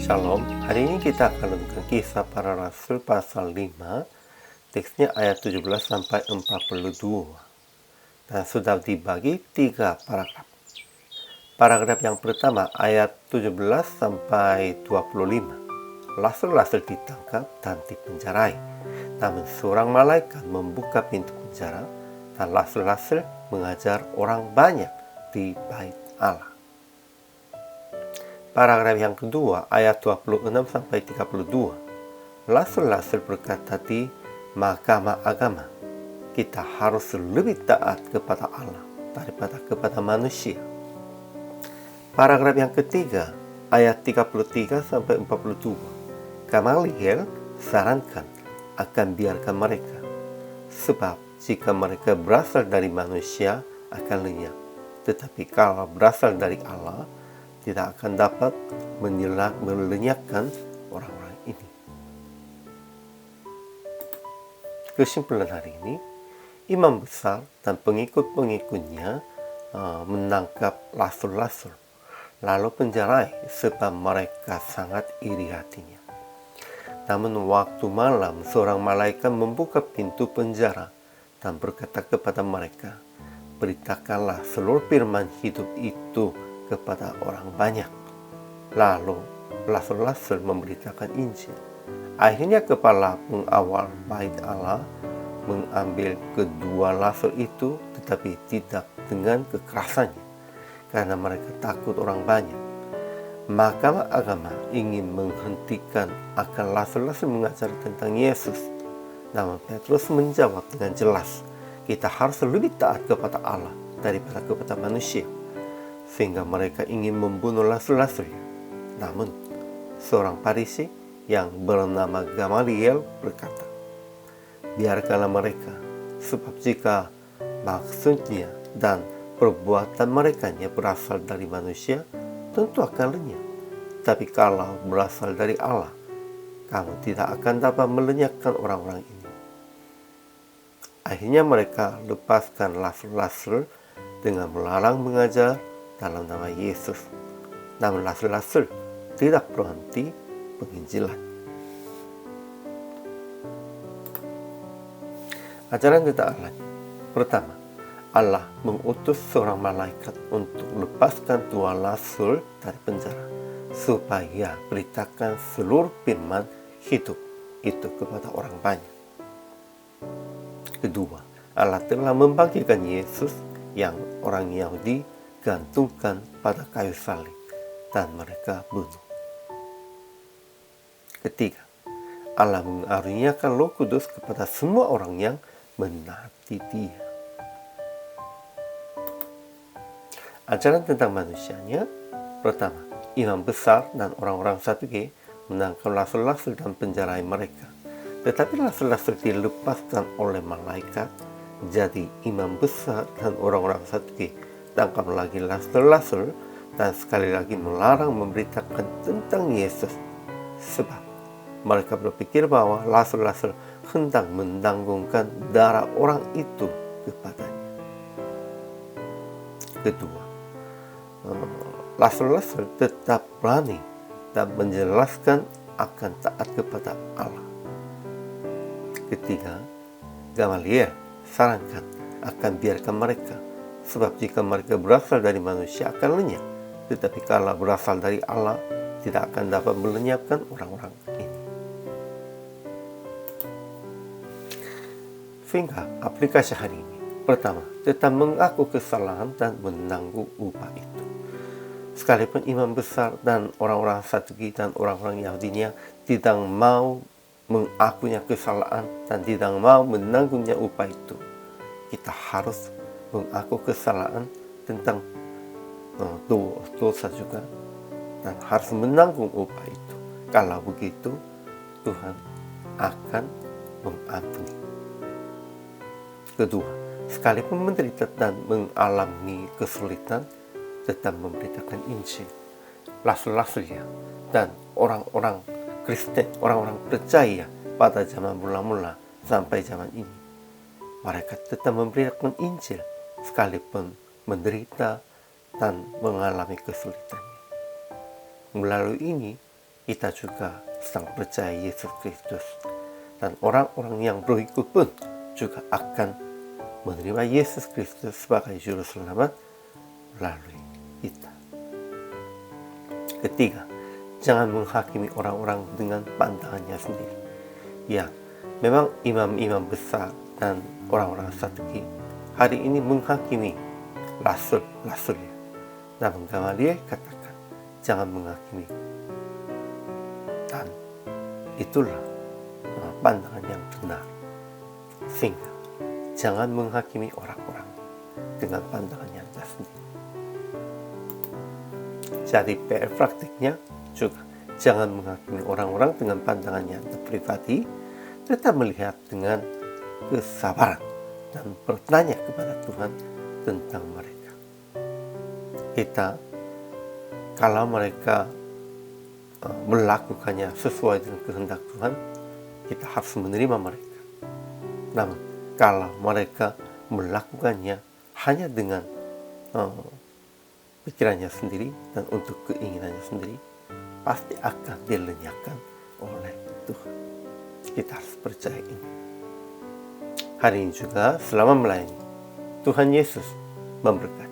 Shalom, hari ini kita akan renungkan Kisah Para Rasul pasal 5, teksnya ayat 17 sampai 42. Dan sudah dibagi 3 paragraf. Paragraf yang pertama ayat 17 sampai 25. Rasul-rasul ditangkap dan dipenjarai. Namun seorang malaikat membuka pintu penjara dan rasul-rasul mengajar orang banyak di bait Allah. Paragraf yang kedua, ayat 26 sampai 32. Rasul-rasul berkata di mahkamah agama, kita harus lebih taat kepada Allah daripada kepada manusia. Paragraf yang ketiga, ayat 33 sampai 42. Gamaliel sarankan akan biarkan mereka, sebab jika mereka berasal dari manusia akan lenyap, tetapi kalau berasal dari Allah tidak akan dapat melenyapkan orang-orang ini. Kesimpulan hari ini, imam besar dan pengikut-pengikutnya menangkap rasul-rasul, lalu penjarai sebab mereka sangat iri hatinya. Namun waktu malam, seorang malaikat membuka pintu penjara dan berkata kepada mereka, beritakanlah seluruh firman hidup itu kepada orang banyak. Lalu rasul-rasul memberitakan Injil. Akhirnya kepala pengawal bait Allah mengambil kedua rasul itu, tetapi tidak dengan kekerasannya, karena mereka takut orang banyak. Mahkamah agama ingin menghentikan akan rasul-rasul mengajar tentang Yesus. Namun Petrus menjawab dengan jelas, kita harus lebih taat kepada Allah daripada kepada manusia, sehingga mereka ingin membunuh rasul-rasulnya. Namun seorang Farisi yang bernama Gamaliel berkata, biarkanlah mereka, sebab jika maksudnya dan perbuatan mereka berasal dari manusia, tentu akan lenyap. Tapi kalau berasal dari Allah, kamu tidak akan dapat melenyapkan orang-orang ini. Akhirnya mereka lepaskan rasul-rasul dengan melarang mengajar dalam nama Yesus. Namun rasul-rasul tidak berhenti penginjilan. Ajaran tentang Allah. Pertama, Allah mengutus seorang malaikat untuk lepaskan dua rasul dari penjara, supaya beritakan seluruh firman hidup itu kepada orang banyak. Kedua, Allah telah membangkitkan Yesus yang orang Yahudi gantungkan pada kayu salib dan mereka bunuh. Ketiga, Allah mengaruniakan Roh Kudus kepada semua orang yang menaati Dia. Ajaran tentang manusianya. Pertama, imam besar dan orang-orang Saduki menangkap rasul-rasul dan penjarai mereka. Tetapi rasul-rasul dilepaskan oleh malaikat. Jadi imam besar dan orang-orang Saduki tangkap lagi rasul-rasul dan sekali lagi melarang memberitakan tentang Yesus, sebab mereka berpikir bahwa rasul-rasul hendak mendanggungkan darah orang itu kepadanya. Kedua, rasul-rasul tetap berani dan menjelaskan akan taat kepada Allah. Ketiga, Gamaliel sarankan akan biarkan mereka, sebab jika mereka berasal dari manusia akan lenyap, tetapi kalau berasal dari Allah tidak akan dapat melenyapkan orang-orang ini. Sehingga aplikasi hari ini. Pertama, tetap mengaku kesalahan dan menanggung upah itu. Sekalipun imam besar dan orang-orang Saduki dan orang-orang Yahudinya tidak mau mengakunya kesalahan dan tidak mau menanggungnya upah itu, kita harus mengaku kesalahan tentang dosa juga dan harus menanggung upah itu. Kalau begitu, Tuhan akan mengampuni. Kedua, sekalipun menderita dan mengalami kesulitan, tetap memberitakan Injil. Rasul-rasulnya dan orang-orang Kristen, orang-orang percaya pada zaman mula-mula sampai zaman ini, mereka tetap memberitakan Injil sekalipun menderita dan mengalami kesulitan. Melalui ini, kita juga sedang percaya Yesus Kristus. Dan orang-orang yang berikut pun juga akan menerima Yesus Kristus sebagai Juru Selamat melalui kita. Ketiga, jangan menghakimi orang-orang dengan pandangannya sendiri. Ya, memang imam-imam besar dan orang-orang strategi hari ini menghakimi rasul-rasulnya. Namun Gamaliel katakan, jangan menghakimi. Dan itulah pandangan yang benar. Sehingga jangan menghakimi orang-orang dengan pandangannya sendiri. Jadi PR praktiknya juga jangan menghakimi orang-orang dengan pandangannya pribadi, tetap melihat dengan kesabaran dan bertanya kepada Tuhan tentang mereka. Kita, kalau mereka melakukannya sesuai dengan kehendak Tuhan, kita harus menerima mereka. Namun, kalau mereka melakukannya hanya dengan pikirannya sendiri dan untuk keinginannya sendiri, pasti akan dilenyapkan oleh Tuhan. Kita harus percaya ini. Hari ini juga selama melayani, Tuhan Yesus memberkati.